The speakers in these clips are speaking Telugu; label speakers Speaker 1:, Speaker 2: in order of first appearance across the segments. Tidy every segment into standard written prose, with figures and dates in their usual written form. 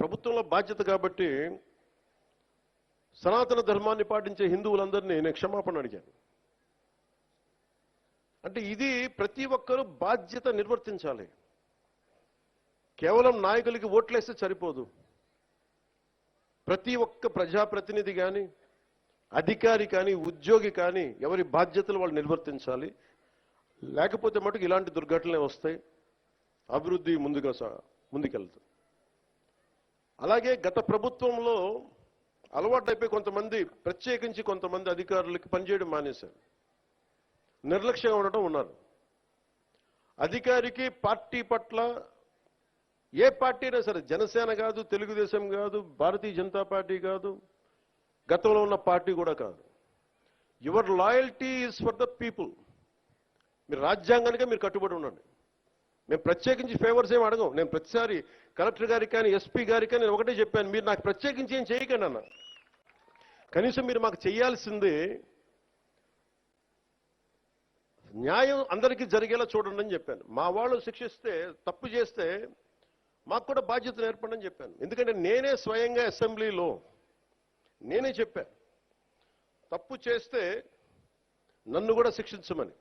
Speaker 1: ప్రభుత్వంలో బాధ్యత కాబట్టి సనాతన ధర్మాన్ని పాటించే హిందువులందరినీ నేను క్షమాపణ అడిగాను. అంటే ఇది ప్రతి ఒక్కరూ బాధ్యత నిర్వర్తించాలి. కేవలం నాయకులకి ఓట్లేస్తే సరిపోదు. ప్రతి ఒక్క ప్రజాప్రతినిధి కానీ, అధికారి కానీ, ఉద్యోగి కానీ ఎవరి బాధ్యతలు వాళ్ళు నిర్వర్తించాలి. లేకపోతే మటుకు ఇలాంటి దుర్ఘటనలే వస్తాయి, అభివృద్ధి ముందుకెళ్తుంది. అలాగే గత ప్రభుత్వంలో అలవాటైపోయి కొంతమంది, ప్రత్యేకించి కొంతమంది అధికారులకి పనిచేయడం మానేశారు, నిర్లక్ష్యంగా ఉండటం ఉన్నారు. అధికారికి పార్టీ పట్ల, ఏ పార్టీ అయినా సరే, జనసేన కాదు, తెలుగుదేశం కాదు, భారతీయ జనతా పార్టీ కాదు, గతంలో ఉన్న పార్టీ కూడా కాదు, your loyalty is for the people. మీరు రాజ్యాంగానికే మీరు కట్టుబడి ఉండండి. మేము ప్రత్యేకించి ఫేవర్స్ ఏమి అడగం. నేను ప్రతిసారి కలెక్టర్ గారికి కానీ, ఎస్పీ గారికి కానీ నేను ఒకటే చెప్పాను, మీరు నాకు ప్రత్యేకించి ఏం చేయకండి అన్న. కనీసం మీరు మాకు చేయాల్సింది న్యాయం అందరికీ జరిగేలా చూడండి అని చెప్పాను. మా వాళ్ళు శిక్షిస్తే, తప్పు చేస్తే మాకు కూడా బాధ్యత ఏర్పడని చెప్పాను. ఎందుకంటే నేనే స్వయంగా అసెంబ్లీలో నేనే చెప్పాను, తప్పు చేస్తే నన్ను కూడా శిక్షించమని.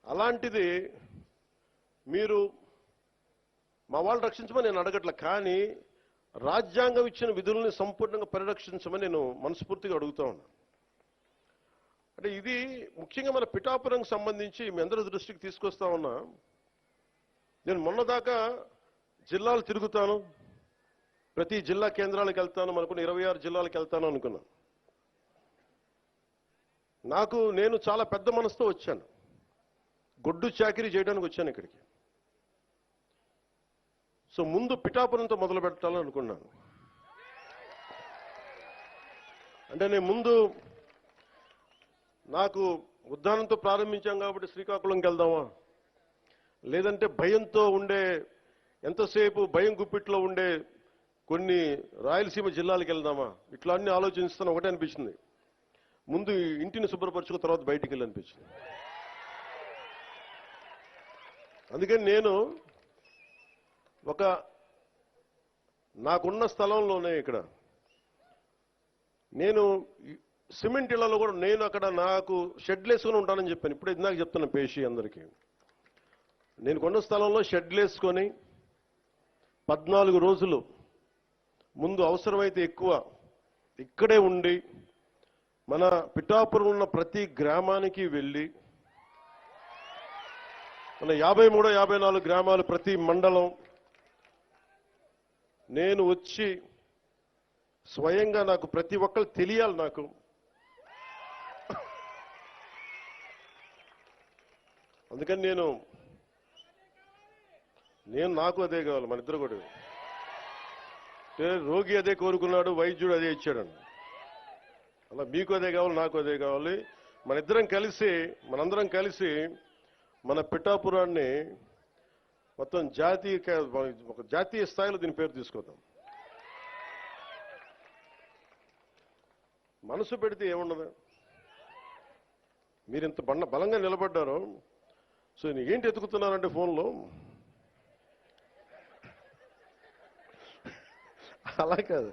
Speaker 1: అలాంటిది మీరు మా వాళ్ళు రక్షించమని నేను అడగట్లే, కానీ రాజ్యాంగం ఇచ్చిన విధుల్ని సంపూర్ణంగా పరిరక్షించమని నేను మనస్ఫూర్తిగా అడుగుతా ఉన్నా. అంటే ఇది ముఖ్యంగా మన పిఠాపురంకి సంబంధించి మీ అందరి దృష్టికి తీసుకొస్తా ఉన్నా. నేను మొన్నదాకా జిల్లాలు తిరుగుతాను, ప్రతి జిల్లా కేంద్రాలకు వెళ్తాను, మనకున్న 26 జిల్లాలకు వెళ్తాను అనుకున్నాను. నేను చాలా పెద్ద మనసుతో వచ్చాను, గొడ్డు చాకిరీ చేయడానికి వచ్చాను ఇక్కడికి. సో ముందు పిఠాపురంతో మొదలు పెట్టాలని అనుకున్నాను. అంటే నేను ముందు నాకు ఉద్దానంతో ప్రారంభించాం కాబట్టి శ్రీకాకుళంకి వెళ్దామా, లేదంటే భయంతో ఉండే, ఎంతసేపు భయం గుప్పిట్లో ఉండే కొన్ని రాయలసీమ జిల్లాలకు వెళ్దామా, ఇట్లా అన్ని ఆలోచిస్తాను. ఒకటే అనిపించింది, ముందు ఇంటిని శుభ్రపరచుకున్న తర్వాత బయటికి వెళ్ళనిపించింది. అందుకని నేను నాకున్న స్థలంలోనే ఇక్కడ నేను సిమెంట్ ఇళ్లలో కూడా నేను అక్కడ నాకు షెడ్లు వేసుకొని ఉంటానని చెప్పాను. ఇప్పుడు ఇందాక చెప్తున్నా పేషి అందరికీ, నేను కొన్న స్థలంలో షెడ్లు వేసుకొని 14 రోజులు ముందు అవసరమైతే ఎక్కువ ఇక్కడే ఉండి మన పిఠాపురం ఉన్న ప్రతి గ్రామానికి వెళ్ళి, మన 53, 54 గ్రామాలు, ప్రతి మండలం నేను వచ్చి స్వయంగా నాకు ప్రతి ఒక్కరు తెలియాలి. అందుకని నాకు అదే కావాలి, మన ఇద్దరు కూడా. రోగి అదే కోరుకున్నాడు, వైద్యుడు అదే ఇచ్చాడండి. అలా మీకు అదే కావాలి, నాకు అదే కావాలి. మనందరం కలిసి మన పిఠాపురాన్ని మొత్తం ఒక జాతీయ స్థాయిలో దీని పేరు తీసుకొద్దాం. మనసు పెడితే ఏముండదు. మీరు ఇంత బలంగా నిలబడ్డారు. సో ఏంటి ఎత్తుకుతున్నానంటే ఫోన్లో, అలా కాదు,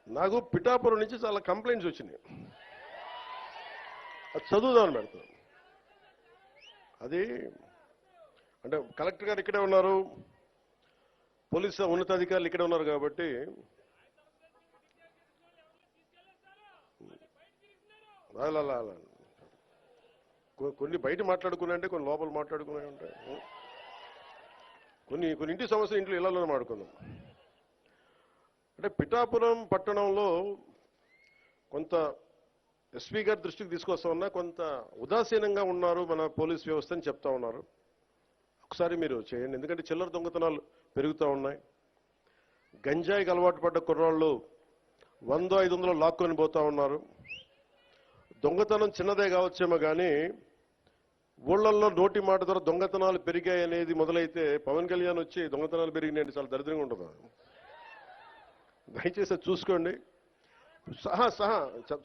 Speaker 1: నాకు పిఠాపురం నుంచి చాలా కంప్లైంట్స్ వచ్చినాయి. అది చదువుదామని పెడతాను. అది అంటే కలెక్టర్ గారు ఇక్కడే ఉన్నారు, పోలీసు ఉన్నతాధికారులు ఇక్కడే ఉన్నారు కాబట్టి అలా కొన్ని బయట మాట్లాడుకున్నాయంటే, కొన్ని లోపల మాట్లాడుకునే ఉంటాయి. కొన్ని ఇంటి సమస్య ఇంట్లో ఇళ్లలోనే మాట్లాడుకుందాం. అంటే పిఠాపురం పట్టణంలో కొంత ఎస్పీ గారి దృష్టికి తీసుకొస్తా ఉన్నా, కొంత ఉదాసీనంగా ఉన్నారు మన పోలీస్ వ్యవస్థ అని చెప్తా ఉన్నారు. ఒకసారి మీరు చేయండి, ఎందుకంటే చిల్లర దొంగతనాలు పెరుగుతూ ఉన్నాయి. గంజాయికి అలవాటు పడ్డ కుర్రాళ్ళు 100-500 లాక్కొని పోతా ఉన్నారు. దొంగతనం చిన్నదే కావచ్చేమో కానీ ఊళ్ళల్లో నోటి మాట ద్వారా దొంగతనాలు పెరిగాయి అనేది మొదలైతే పవన్ కళ్యాణ్ వచ్చి దొంగతనాలు పెరిగినాయంటే చాలా దరిద్రంగా ఉంటుంది. దయచేసి చూసుకోండి. సహా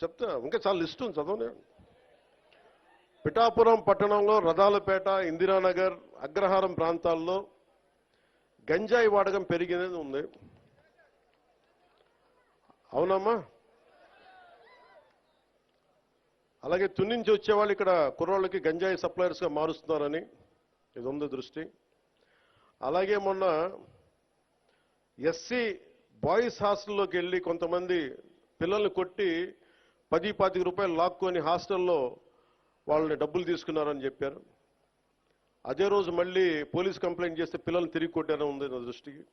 Speaker 1: చెప్తా, ఇంకా చాలా లిస్టు ఉంది, చదవనే. పిఠాపురం పట్టణంలో రథాలపేట, ఇందిరానగర్, అగ్రహారం ప్రాంతాల్లో గంజాయి వాడకం పెరిగినది ఉంది. అవునమ్మా? అలాగే తుని నుంచి వచ్చేవాళ్ళు ఇక్కడ కుర్రోళ్ళకి గంజాయి సప్లయర్స్గా మారుస్తున్నారని ఇది ఉంది దృష్టి. అలాగే మొన్న ఎస్సీ బాయ్స్ హాస్టల్లోకి వెళ్ళి కొంతమంది పిల్లల్ని కొట్టి 10-25 రూపాయలు లాక్కొని హాస్టల్లో వాళ్ళని డబ్బులు తీసుకున్నారని చెప్పారు. అదే రోజు మళ్ళీ పోలీస్ కంప్లైంట్ చేస్తే పిల్లల్ని తిరిగి కొట్టారని ఉంది నా దృష్టికి.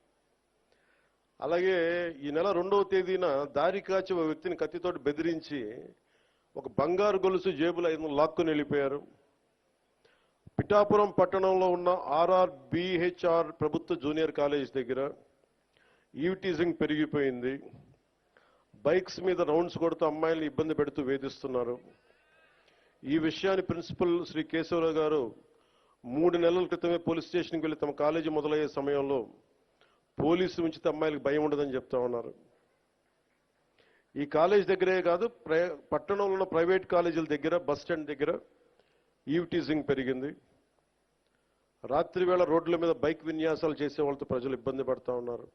Speaker 1: అలాగే ఈ నెల 2వ తేదీన దారి కాచి ఒక వ్యక్తిని కత్తితోటి బెదిరించి ఒక బంగారు గొలుసు జేబులో లాక్కొని వెళ్ళిపోయారు. పిఠాపురం పట్టణంలో ఉన్న RRBHR ప్రభుత్వ జూనియర్ కాలేజ్ దగ్గర ఈవ్టీజింగ్ పెరిగిపోయింది. బైక్స్ మీద రౌండ్స్ కొడుతూ అమ్మాయిల్ని ఇబ్బంది పెడుతూ వేధిస్తున్నారు. ఈ విషయాన్ని ప్రిన్సిపల్ శ్రీ కేశవరావు గారు 3 నెలల క్రితమే పోలీస్ స్టేషన్కి వెళ్ళి తమ కాలేజీ మొదలయ్యే సమయంలో పోలీసు ఉంచితే అమ్మాయిలకు భయం ఉండదని చెప్తా ఉన్నారు. ఈ కాలేజ్ దగ్గరే కాదు, పట్టణంలో ఉన్న ప్రైవేట్ కాలేజీల దగ్గర, బస్ స్టాండ్ దగ్గర ఈవ్టీజింగ్ పెరిగింది. రాత్రి వేళ రోడ్ల మీద బైక్ విన్యాసాలు చేసే వాళ్ళతో ప్రజలు ఇబ్బంది పడతా ఉన్నారు.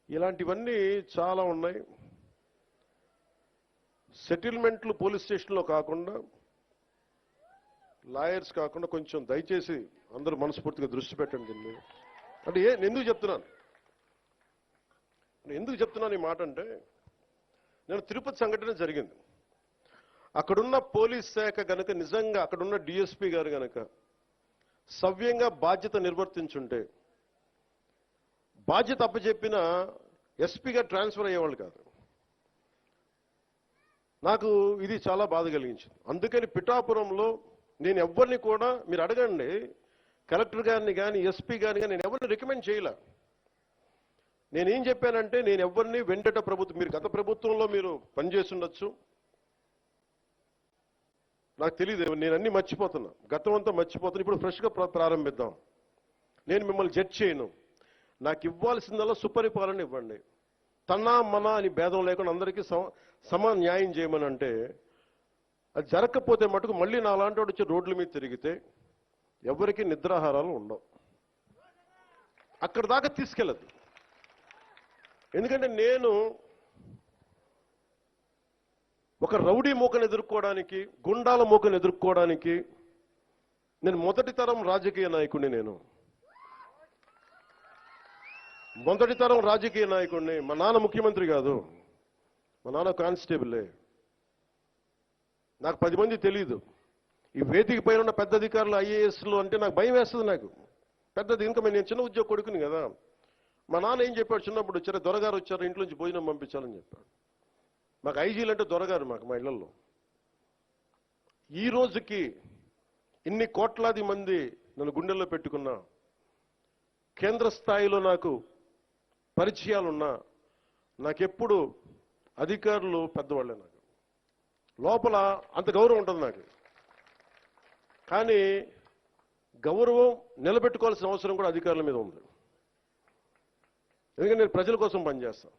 Speaker 1: ఇలాంటివన్నీ చాలా ఉన్నాయి. సెటిల్మెంట్లు పోలీస్ స్టేషన్లో కాకుండా, లాయర్స్ కాకుండా కొంచెం దయచేసి అందరూ మనస్ఫూర్తిగా దృష్టి పెట్టండి దీని మీద. అంటే ఎందుకు చెప్తున్నాను ఈ మాట అంటే, నేను తిరుపతి సంఘటన జరిగింది. అక్కడున్న పోలీస్ శాఖ గనక నిజంగా అక్కడున్న డిఎస్పీ గారు గనక సవ్యంగా బాధ్యత నిర్వర్తించుంటే, బాధ్యత అప్పచెప్పిన ఎస్పీగా ట్రాన్స్ఫర్ అయ్యేవాళ్ళు కాదు. నాకు ఇది చాలా బాధ కలిగించింది. అందుకని పిఠాపురంలో నేను ఎవరిని కూడా, మీరు అడగండి కలెక్టర్ గారిని కానీ ఎస్పీ గారిని కానీ, నేను ఎవరిని రికమెండ్ చేయలే. నేనేం చెప్పానంటే, నేను ఎవరిని వెంటట ప్రభుత్వం, మీరు గత ప్రభుత్వంలో మీరు పనిచేసి ఉండొచ్చు, నాకు తెలియదు, నేను అన్ని మర్చిపోతున్నా, గతం అంతా మర్చిపోతున్నా. ఇప్పుడు ఫ్రెష్గా ప్రారంభిద్దాం. నేను మిమ్మల్ని జడ్జ్ చేయను. నాకు ఇవ్వాల్సిందల్లా సుపరిపాలన ఇవ్వండి. తన్నా మన అని భేదం లేకుండా అందరికీ సమ న్యాయం చేయమని అంటే, అది జరగకపోతే మటుకు మళ్ళీ నా లాంటి వాడు వచ్చి రోడ్ల మీద తిరిగితే ఎవరికి నిద్రాహారాలు ఉండవు. అక్కడ దాకా తీసుకెళ్ళదు. ఎందుకంటే నేను ఒక రౌడీ మూకను ఎదుర్కోవడానికి, గుండాల మూకను ఎదుర్కోవడానికి నేను మొదటి తరం రాజకీయ నాయకుడిని. నేను మొదటి తరం రాజకీయ నాయకుడిని. మా నాన్న ముఖ్యమంత్రి కాదు, మా నాన్న కానిస్టేబులే. నాకు 10 మంది తెలియదు. ఈ వేదిక పైన ఉన్న పెద్ద అధికారులు IASలు అంటే నాకు భయం వేస్తుంది. నాకు పెద్దది, ఇంకా నేను చిన్న ఉద్యోగ కొడుకుని కదా. మా నాన్న ఏం చెప్పాడు, చిన్నప్పుడు వచ్చారు, దొరగారు వచ్చారు, ఇంట్లో నుంచి భోజనం పంపించాలని చెప్పాడు. మాకు ఐజీలు అంటే దొరగారు మాకు, మా ఇళ్లలో. ఈ రోజుకి ఇన్ని కోట్లాది మంది నన్ను గుండెల్లో పెట్టుకున్నా, కేంద్ర స్థాయిలో నాకు పరిచయాలున్నా, నాకెప్పుడు అధికారులు పెద్దవాళ్ళే. నాకు లోపల అంత గౌరవం ఉంటుంది నాకు. కానీ గౌరవం నిలబెట్టుకోవాల్సిన అవసరం కూడా అధికారుల మీద ఉంది. ఎందుకంటే నేను ప్రజల కోసం పనిచేస్తాను.